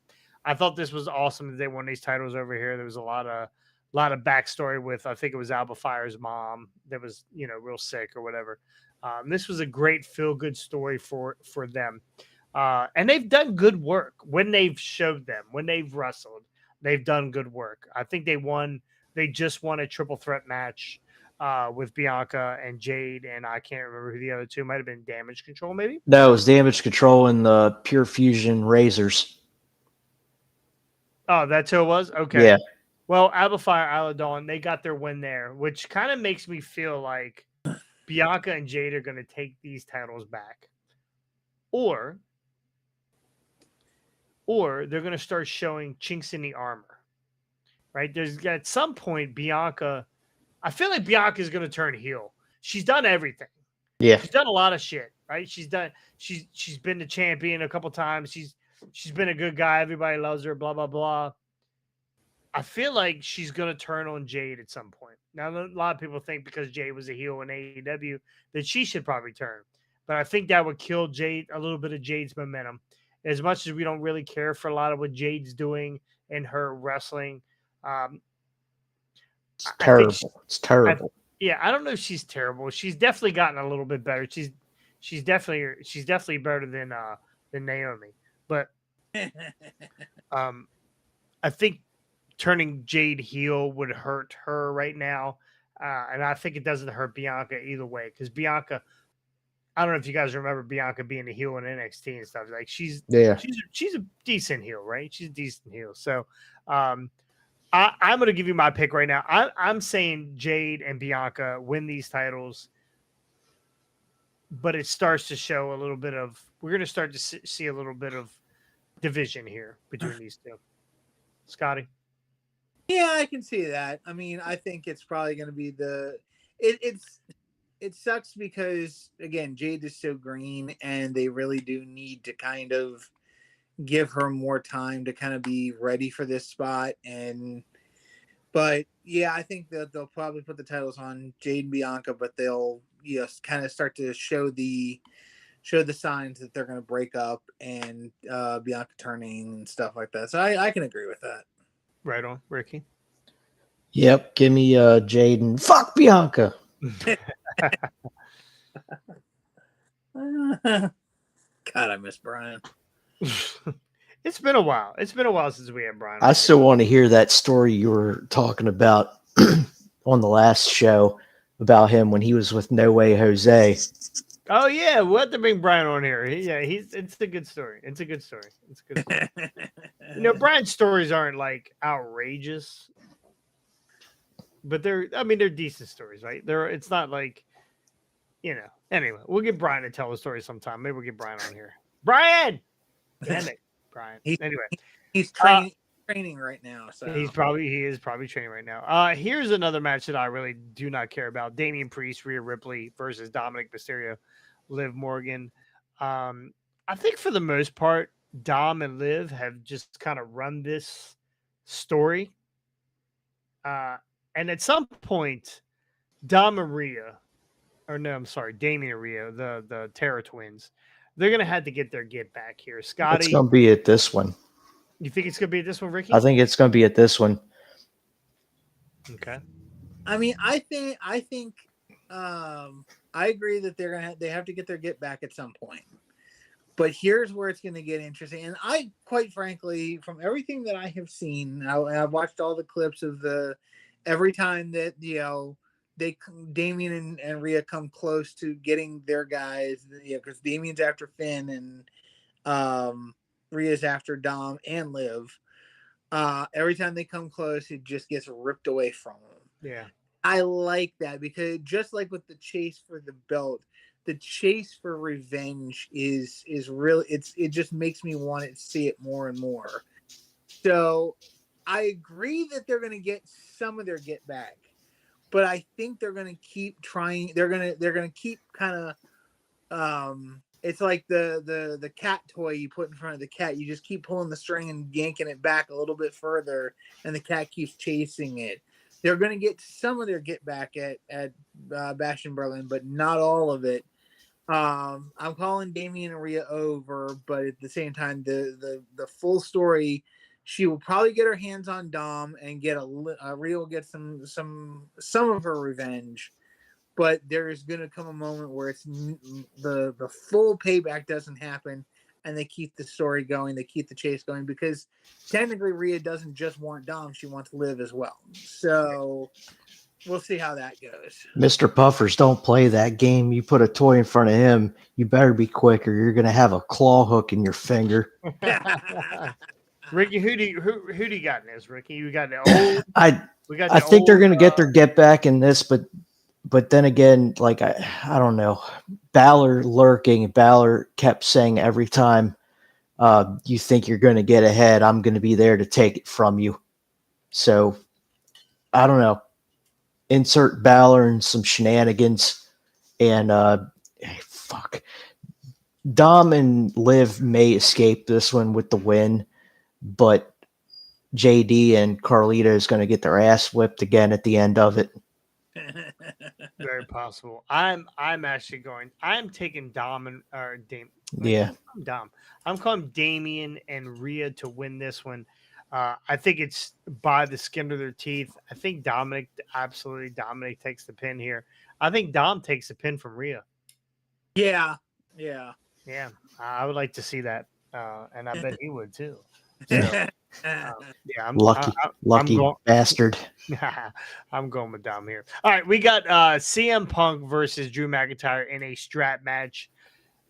I thought this was awesome that they won these titles over here. There was a lot of backstory with, I think it was Alba Fire's mom that was, real sick or whatever. This was a great feel-good story for them. And they've done good work when they've showed them, when they've wrestled. They've done good work. I think they just won a triple threat match with Bianca and Jade, and I can't remember who the other two might have been. Damage Control, maybe? No, it was Damage Control and the Pure Fusion Razors. Oh, that's who it was? Okay. Yeah. Well, Alba Fire, Isla Dawn, they got their win there, which kind of makes me feel like Bianca and Jade are going to take these titles back. Or they're going to start showing chinks in the armor, right? There's at some point, Bianca, I feel like Bianca is going to turn heel. She's done everything. Yeah. She's done a lot of shit, right? She's been the champion a couple times. She's been a good guy. Everybody loves her, blah, blah, blah. I feel like she's going to turn on Jade at some point. Now, a lot of people think because Jade was a heel in AEW that she should probably turn. But I think that would kill Jade, a little bit of Jade's momentum. As much as we don't really care for a lot of what Jade's doing in her wrestling. It's terrible. It's terrible. I don't know if she's terrible. She's definitely gotten a little bit better. She's definitely better than Naomi. But I think turning Jade heel would hurt her right now. And I think it doesn't hurt Bianca either way. Because Bianca, I don't know if you guys remember Bianca being a heel in NXT and stuff. Like she's a decent heel, right? She's a decent heel. So I'm going to give you my pick right now. I'm saying Jade and Bianca win these titles, but it starts to show a little bit of. We're going to start to see a little bit of division here between these two. Scotty? Yeah, I can see that. I mean, I think it's probably going to be it sucks because, again, Jade is so green, and they really do need to kind of give her more time to kind of be ready for this spot. But yeah, I think that they'll probably put the titles on Jade and Bianca, but they'll kind of start to show the signs that they're going to break up and Bianca turning and stuff like that. So I can agree with that. Right on, Ricky. Yep, give me Jade and fuck Bianca. God, I miss Brian. It's been a while. It's been a while since we had Brian. I still want to hear that story you were talking about on the last show about him when he was with No Way Jose. Oh yeah, we'll have to bring Brian on here. It's a good story. It's a good story. Brian's stories aren't like outrageous, but they're decent stories, right? It's not like, anyway, we'll get Brian to tell a story sometime. Maybe we'll get Brian on here. Brian! Damn it, Brian. Anyway. He's training right now. So he is probably training right now. Here's another match that I really do not care about. Damian Priest, Rhea Ripley versus Dominic Mysterio, Liv Morgan. I think for the most part, Dom and Liv have just kind of run this story. And at some point, Damian and Rhea, the Terror Twins, they're going to have to get their get back here. Scotty. It's going to be at this one. You think it's going to be at this one, Ricky? I think it's going to be at this one. Okay. I mean, I think I agree that they have to get their get back at some point. But here's where it's going to get interesting. And I, quite frankly, from everything that I have seen, I've watched all the clips of the every time that Damien and Rhea come close to getting their guys, because Damien's after Finn and Rhea's after Dom and Liv. Every time they come close, it just gets ripped away from them. Yeah. I like that because just like with the chase for the belt, the chase for revenge is really it just makes me want to see it more and more. So I agree that they're going to get some of their get back, but I think they're going to keep trying. They're going to keep kind of it's like the cat toy you put in front of the cat. You just keep pulling the string and yanking it back a little bit further, and the cat keeps chasing it. They're going to get some of their get back at Bash in Berlin, but not all of it. I'm calling Damien and Rhea over, but at the same time, the full story, she will probably get her hands on Dom and get Rhea will get some of her revenge. But there is going to come a moment where it's the full payback doesn't happen, and they keep the story going, they keep the chase going, because technically Rhea doesn't just want Dom, she wants Liv as well. So we'll see how that goes. Mr. Puffers, don't play that game. You put a toy in front of him, you better be quick or you're going to have a claw hook in your finger. Ricky, who do you got in this, Ricky? You got the old. I think they're going to get their get back in this, but then again, like I don't know, Balor lurking. Balor kept saying every time you think you're going to get ahead, I'm going to be there to take it from you. So I don't know. Insert Balor and some shenanigans, and fuck, Dom and Liv may escape this one with the win, but JD and Carlito is going to get their ass whipped again at the end of it. Very possible. I'm taking Dom and Dom. I'm calling Damien and Rhea to win this one. I think it's by the skin of their teeth. I think Dominic takes the pin here. I think Dom takes the pin from Rhea. Yeah. I would like to see that, and I bet he would too. So, I'm lucky bastard. I'm going with Dom here. All right, we got CM Punk versus Drew McIntyre in a strap match.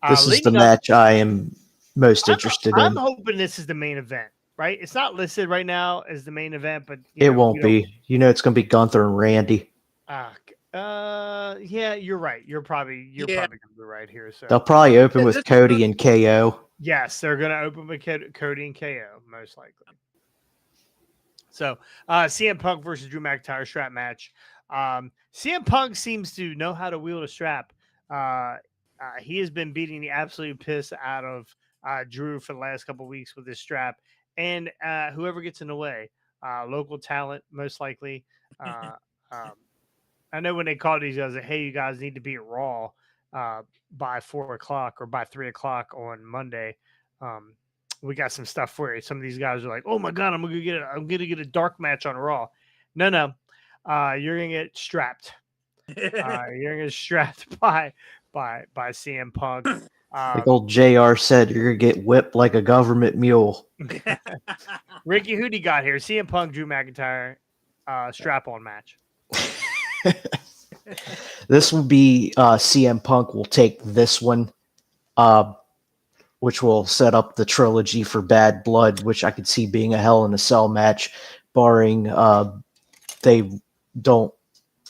This is the match I am most interested in. I'm hoping this is the main event, right? It's not listed right now as the main event, but it won't be. You know, it's going to be Gunther and Randy. Yeah, you're right. You're probably going to be right here. So they'll probably open with Cody and KO. Yes, they're going to open with Cody and KO, most likely. So, CM Punk versus Drew McIntyre strap match. CM Punk seems to know how to wield a strap. He has been beating the absolute piss out of Drew for the last couple of weeks with his strap, and whoever gets in the way, local talent, most likely. I know when they called these guys, like, hey, you guys need to be at Raw by 4 o'clock or by 3 o'clock on Monday. We got some stuff for you. Some of these guys are like, oh my God, I'm gonna get a dark match on Raw. No, you're gonna get strapped. You're gonna get strapped by CM Punk. Like old JR said, you're gonna get whipped like a government mule. Ricky, who do you got here? CM Punk, Drew McIntyre, strap-on match. This will be CM Punk will take this one, which will set up the trilogy for Bad Blood, which I could see being a Hell in a Cell match, barring they don't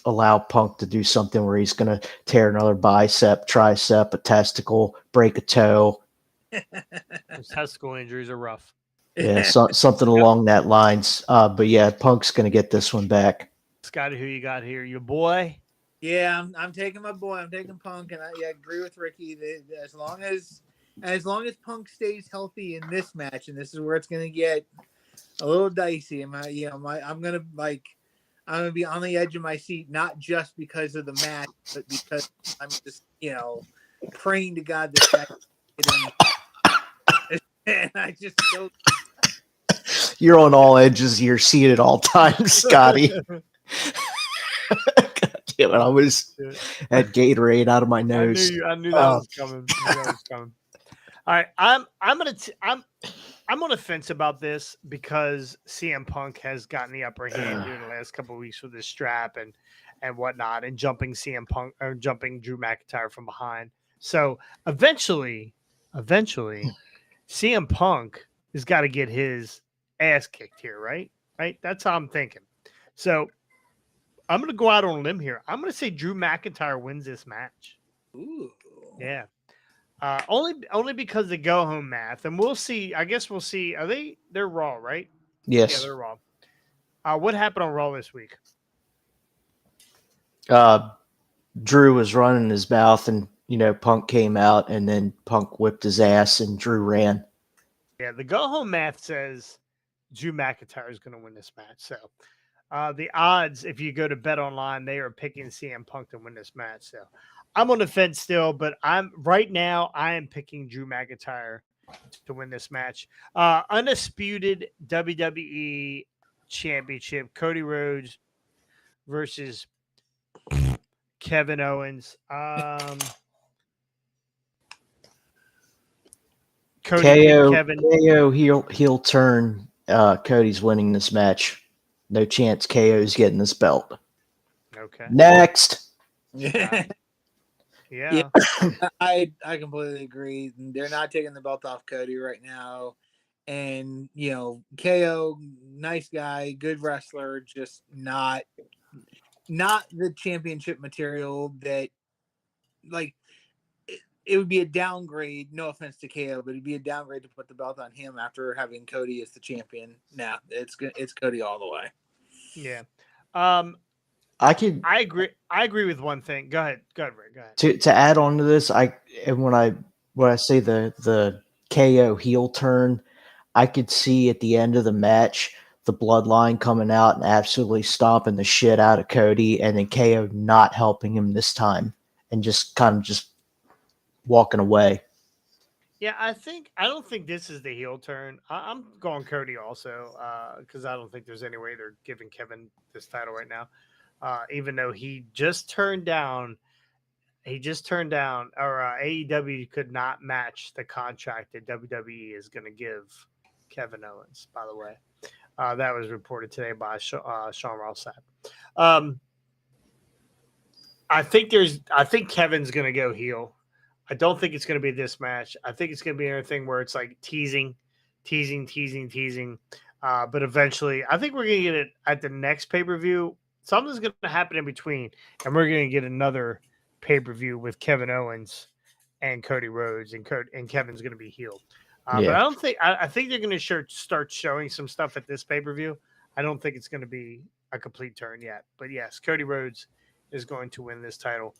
allow Punk to do something where he's going to tear another bicep, tricep, a testicle, break a toe. Those testicle injuries are rough. Yeah, something along that lines. But yeah, Punk's going to get this one back. Scotty, who you got here? Your boy? Yeah, I'm taking my boy. I'm taking Punk, and I agree with Ricky. As long as Punk stays healthy in this match, and this is where it's going to get a little dicey. I'm going to be on the edge of my seat, not just because of the match, but because I'm just praying to God that and I just don't. You're on all edges of your seat at all times, Scotty. God damn it! I was had Gatorade out of my nose. I knew that was coming. All right, I'm I'm on the fence about this because CM Punk has gotten the upper hand during the last couple of weeks with his strap and whatnot, and jumping CM Punk or jumping Drew McIntyre from behind. So eventually, CM Punk has got to get his ass kicked here, right? Right. That's how I'm thinking. So I'm going to go out on a limb here. I'm going to say Drew McIntyre wins this match. Ooh. Yeah. Only because the go home math, and we'll see. I guess we'll see. They're Raw, right? Yeah, Yes. they're Raw. What happened on Raw this week? Drew was running his mouth, and Punk came out, and then Punk whipped his ass, and Drew ran. Yeah, the go home math says Drew McIntyre is going to win this match. So the odds, if you go to Bet Online, they are picking CM Punk to win this match. So I'm on the fence still, but I am picking Drew McIntyre to win this match. Undisputed WWE Championship, Cody Rhodes versus Kevin Owens. Cody KO, and Kevin. KO heel turn. Cody's winning this match. No chance KO's getting this belt. Okay. Next. Yeah. Yeah. I completely agree. They're not taking the belt off Cody right now. And, KO, nice guy, good wrestler, just not the championship material that, like, it would be a downgrade. No offense to KO, but it'd be a downgrade to put the belt on him after having Cody as the champion. Nah, it's Cody all the way. Yeah. I agree with one thing. Go ahead, Rick. Go ahead. to add on to this, when I say the KO heel turn, I could see at the end of the match the bloodline coming out and absolutely stomping the shit out of Cody, and then KO not helping him this time and just kind of just walking away. Yeah, I don't think this is the heel turn. I'm going Cody also because I don't think there's any way they're giving Kevin this title right now. Even though he just turned down, or AEW could not match the contract that WWE is going to give Kevin Owens. By the way, that was reported today by Sean Ross Sapp. I think Kevin's going to go heel. I don't think it's going to be this match. I think it's going to be anything where it's like teasing. But eventually, I think we're going to get it at the next pay-per-view. Something's going to happen in between, and we're going to get another pay-per-view with Kevin Owens and Cody Rhodes, and Kevin's going to be healed. But I don't think I think they're going to start showing some stuff at this pay-per-view. I don't think it's going to be a complete turn yet. But yes, Cody Rhodes is going to win this title.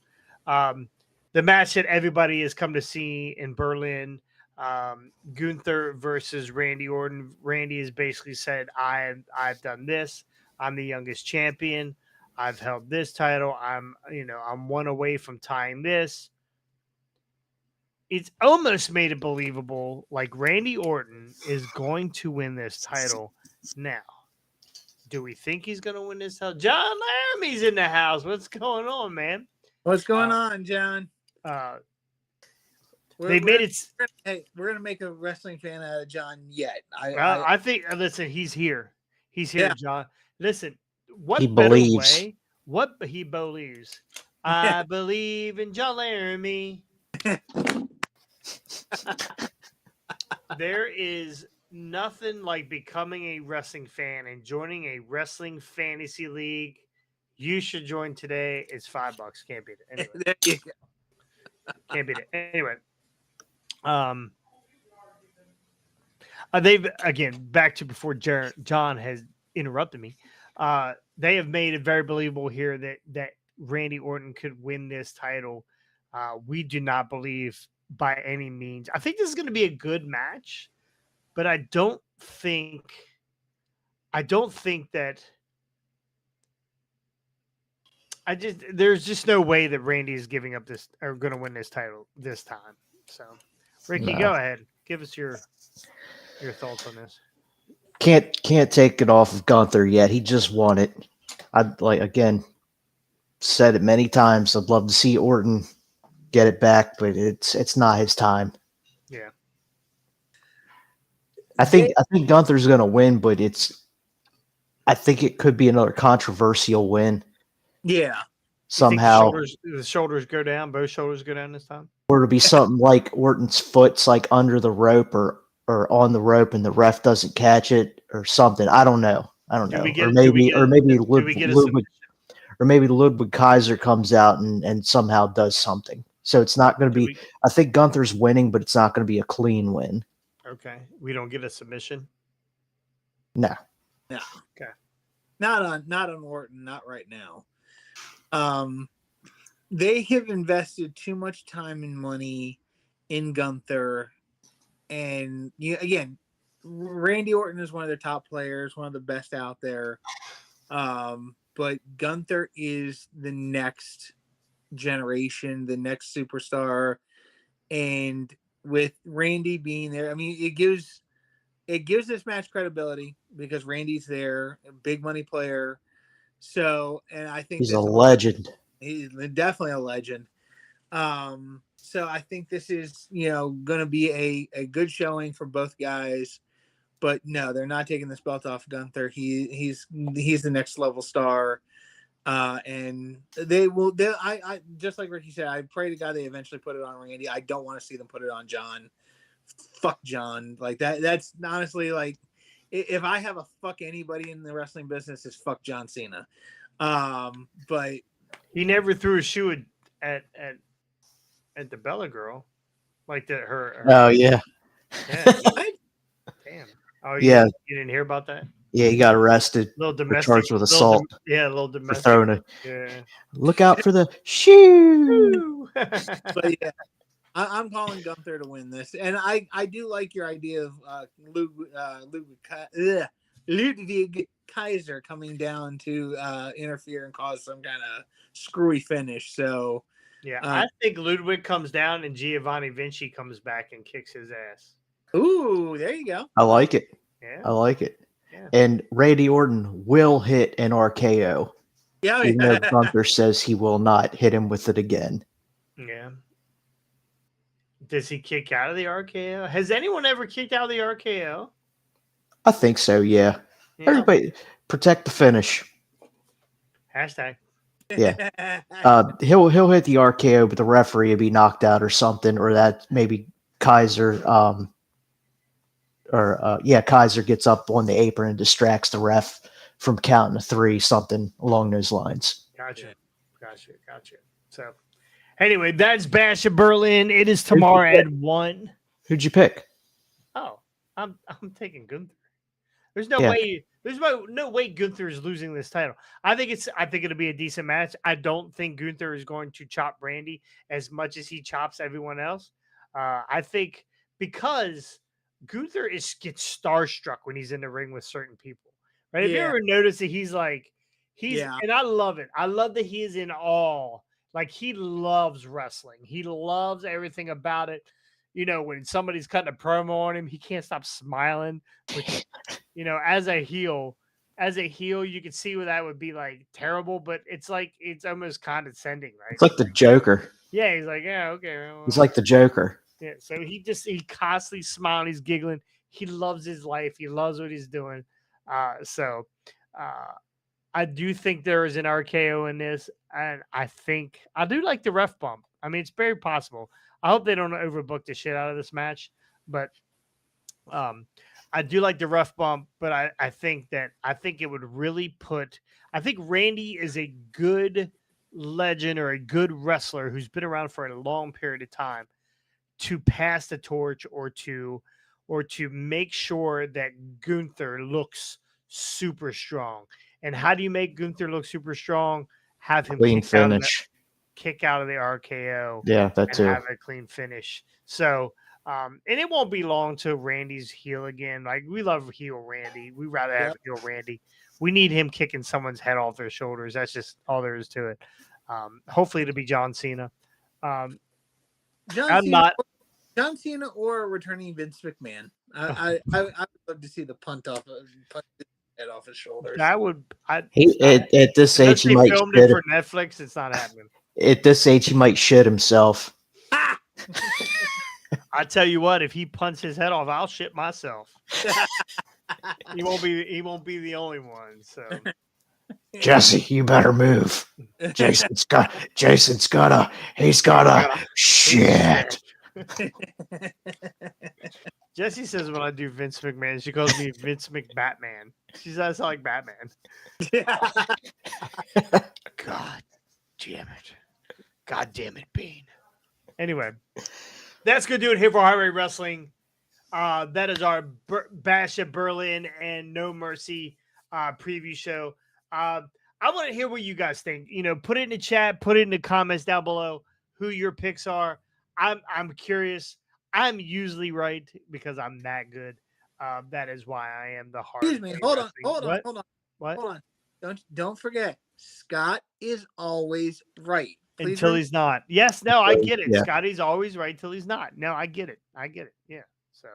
The match that everybody has come to see in Berlin, Gunther versus Randy Orton. Randy has basically said, I've done this. I'm the youngest champion. I've held this title. I'm one away from tying this. It's almost made it believable, like Randy Orton is going to win this title now. Do we think he's going to win this title? John Laramie's in the house. What's going on, man? What's going on, John? They made it. Hey, we're gonna make a wrestling fan out of John yet. I think. Listen, he's here. He's here, Yeah. John. Listen, what He better believes. way? What he believes. I believe in John Laramie. There is nothing like becoming a wrestling fan and joining a wrestling fantasy league. You should join today. It's $5. Can't beat it. Anyway. There you go. Can't beat it. Anyway. They've again back to before John has interrupted me. They have made it very believable here that Randy Orton could win this title. We do not believe by any means. I think this is going to be a good match, but I don't think that. There's just no way that Randy is giving up this or going to win this title this time. So, Ricky, No. go ahead. Give us your thoughts on this. Can't take it off of Gunther yet. He just won it. I'd said it many times. I'd love to see Orton get it back, but it's not his time. Yeah. I think Gunther's going to win, but I think it could be another controversial win Yeah. somehow, the shoulders go down. Both shoulders go down this time. or it'll be something like Orton's foot's like under the rope or on the rope, and the ref doesn't catch it or something. I don't know. Or maybe Ludwig Kaiser comes out and somehow does something. So it's not going to be. I think Gunther's winning, but it's not going to be a clean win. Okay, we don't get a submission. No. Okay. Not on Orton, not right now. They have invested too much time and money in Gunther, and again, Randy Orton is one of their top players, one of the best out there. But Gunther is the next generation, the next superstar, and with Randy being there, I mean, it gives this match credibility because Randy's there, a big money player. So, and I think he's a legend. He's definitely a legend. So I think this is, going to be a good showing for both guys. But no, they're not taking this belt off Gunther. He's the next level star. And they will. I just like Ricky said, I pray to God they eventually put it on Randy. I don't want to see them put it on John. Fuck John. Like that. That's honestly like, if I have a fuck anybody in the wrestling business, is fuck John Cena. But he never threw a shoe at the Bella girl, like her. Oh yeah. Damn. Oh yeah. You didn't hear about that? Yeah, he got arrested. Little domestic, charged with assault. A little domestic. For throwing yeah. Look out for the shoe. But yeah, I'm calling Gunther to win this, and I do like your idea of Ludwig Kaiser coming down to interfere and cause some kind of screwy finish. So yeah, I think Ludwig comes down and Giovanni Vinci comes back and kicks his ass. Ooh, there you go. I like it. Yeah, I like it. Yeah. And Randy Orton will hit an RKO. Yeah, even though Gunther says he will not hit him with it again. Yeah. Does he kick out of the RKO? Has anyone ever kicked out of the RKO? I think so, yeah. Everybody protect the finish. Hashtag. Yeah. He'll hit the RKO, but the referee will be knocked out or something, or that maybe Kaiser Kaiser gets up on the apron and distracts the ref from counting to 3, something along those lines. Gotcha. So anyway, that's Bash of Berlin. It is tomorrow at 1. Who'd you pick? Oh, I'm taking Gunther. There's no way. There's no way Gunther is losing this title. I think it'll be a decent match. I don't think Gunther is going to chop Randy as much as he chops everyone else. I think because Gunther gets starstruck when he's in the ring with certain people. Right? Have you ever noticed that and I love it. I love that he is in awe. Like he loves wrestling. He loves everything about it. When somebody's cutting a promo on him, he can't stop smiling. Which, as a heel, you can see where that would be like terrible, but it's almost condescending, right? It's like the Joker. Yeah, he's like, yeah, okay. Well, he's like the Joker. Yeah, so he constantly smiling, he's giggling. He loves his life. He loves what he's doing. I do think there is an RKO in this, and I do like the ref bump. I mean, it's very possible. I hope they don't overbook the shit out of this match, but I do like the ref bump. But I think it would really I think Randy is a good legend or a good wrestler who's been around for a long period of time to pass the torch or to make sure that Gunther looks super strong. And how do you make Gunther look super strong? Have him clean finish. Kick out of the RKO. Yeah, that too. Have a clean finish. So, and it won't be long till Randy's heel again. Like we love heel Randy. We rather have heel Randy. We need him kicking someone's head off their shoulders. That's just all there is to it. Hopefully it'll be John Cena. John Cena or returning Vince McMahon. I would love to see the punt his head off his shoulders. That would. At this age, he might filmed it for Netflix. It's not happening. At this age, he might shit himself. I tell you what, if he punts his head off, I'll shit myself. He won't be the only one. So Jesse, you better move. Jason's got shit. Jesse says when I do Vince McMahon, she calls me Vince McBatman. She says I sound like Batman. God damn it. God damn it, Bean. Anyway, that's going to do it here for Heart Rate Wrestling. That is our Bash at Berlin and No Mercy preview show. I want to hear what you guys think. Put it in the chat, put it in the comments down below who your picks are. I'm curious. I'm usually right because I'm that good. That is why I am the Heart. Excuse me. Hold on. What? Don't forget. Scott is always right. Please Until he's not. Yes, no, I get it. Yeah. Scotty's always right till he's not. No, I get it. Yeah. So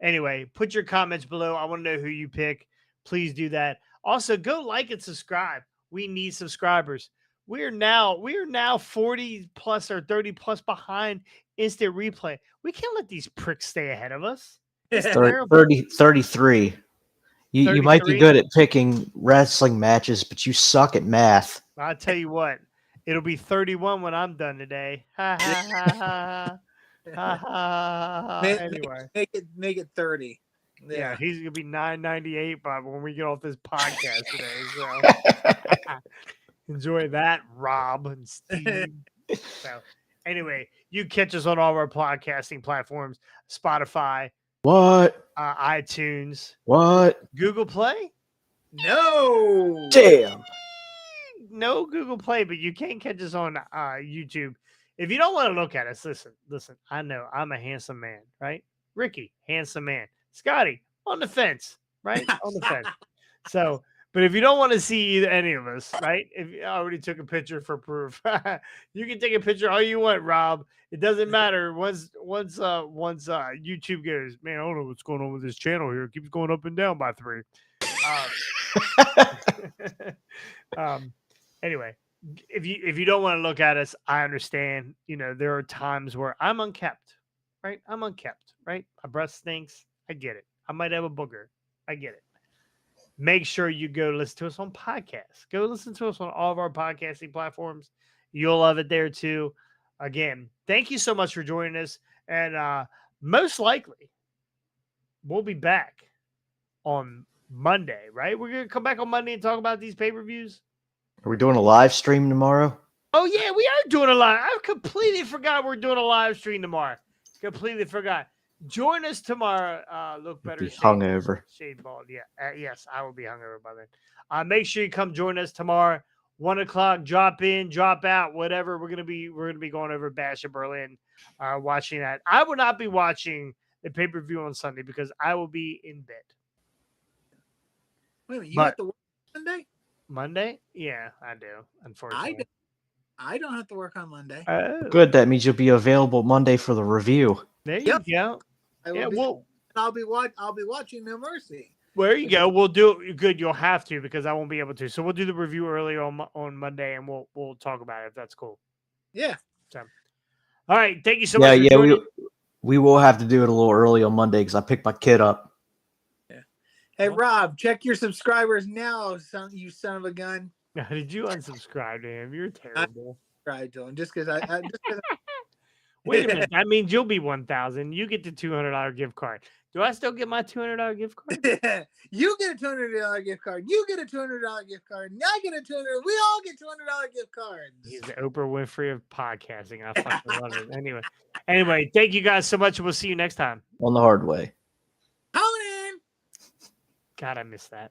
anyway, put your comments below. I want to know who you pick. Please do that. Also, go like and subscribe. We need subscribers. We are now 40 plus or 30 plus behind instant replay. We can't let these pricks stay ahead of us. It's terrible. 33. You might be 33? good at picking wrestling matches, but you suck at math. I'll tell you what, it'll be 31 when I'm done today. Ha ha ha ha. Ha ha. Anyway. Make it 30. Yeah, he's gonna be 998 by when we get off this podcast today. So enjoy that, Rob and Steve. So anyway, you catch us on all of our podcasting platforms: Spotify, What? iTunes, What? Google Play. No. Damn. No Google Play, but you can catch us on YouTube. If you don't want to look at us, listen. I know I'm a handsome man, right? Ricky, handsome man. Scotty, on the fence, right? On the fence. So, but if you don't want to see any of us, right? If I already took a picture for proof, you can take a picture all you want, Rob. It doesn't matter. Once YouTube goes, man, I don't know what's going on with this channel here. It keeps going up and down by 3. Anyway, if you don't want to look at us, I understand. There are times where I'm unkept, right? I'm unkept, right? My breath stinks. I get it. I might have a booger. I get it. Make sure you go listen to us on podcasts. Go listen to us on all of our podcasting platforms. You'll love it there too. Again, thank you so much for joining us. And most likely, we'll be back on Monday, right? We're going to come back on Monday and talk about these pay-per-views. Are we doing a live stream tomorrow? Oh, yeah, we are doing a live. I completely forgot we're doing a live stream tomorrow. Completely forgot. Join us tomorrow. Look better. Be hungover. Shade bald. Yeah. Yes, I will be hungover by then. Make sure you come join us tomorrow. 1:00. Drop in, drop out, whatever. We're gonna be going over Bash at Berlin. Watching that. I will not be watching the pay-per-view on Sunday because I will be in bed. Wait a minute, you have to work Monday? Monday? Yeah, I do. Unfortunately, I don't have to work on Monday. Oh, Good. That means you'll be available Monday for the review. there you Yep. go. I'll be watching No Mercy. Where you go. We'll do it. Good. You'll have to because I won't be able to. So we'll do the review early on Monday, and we'll talk about it if that's cool. Yeah. So, all right. Thank you so much. For joining. We will have to do it a little early on Monday because I picked my kid up. Yeah. Hey, Rob, check your subscribers now, you son of a gun. Did you unsubscribe to him? You're terrible. Subscribe to him just because Wait a minute. That means you'll be 1,000. You get the $200 gift card. Do I still get my $200 gift card? You get a $200 gift card. You get a $200 gift card. And I get a $200. We all get $200 gift cards. He's the Oprah Winfrey of podcasting. I fucking love it. Anyway, thank you guys so much. We'll see you next time. On the hard way. Conan. God, I missed that.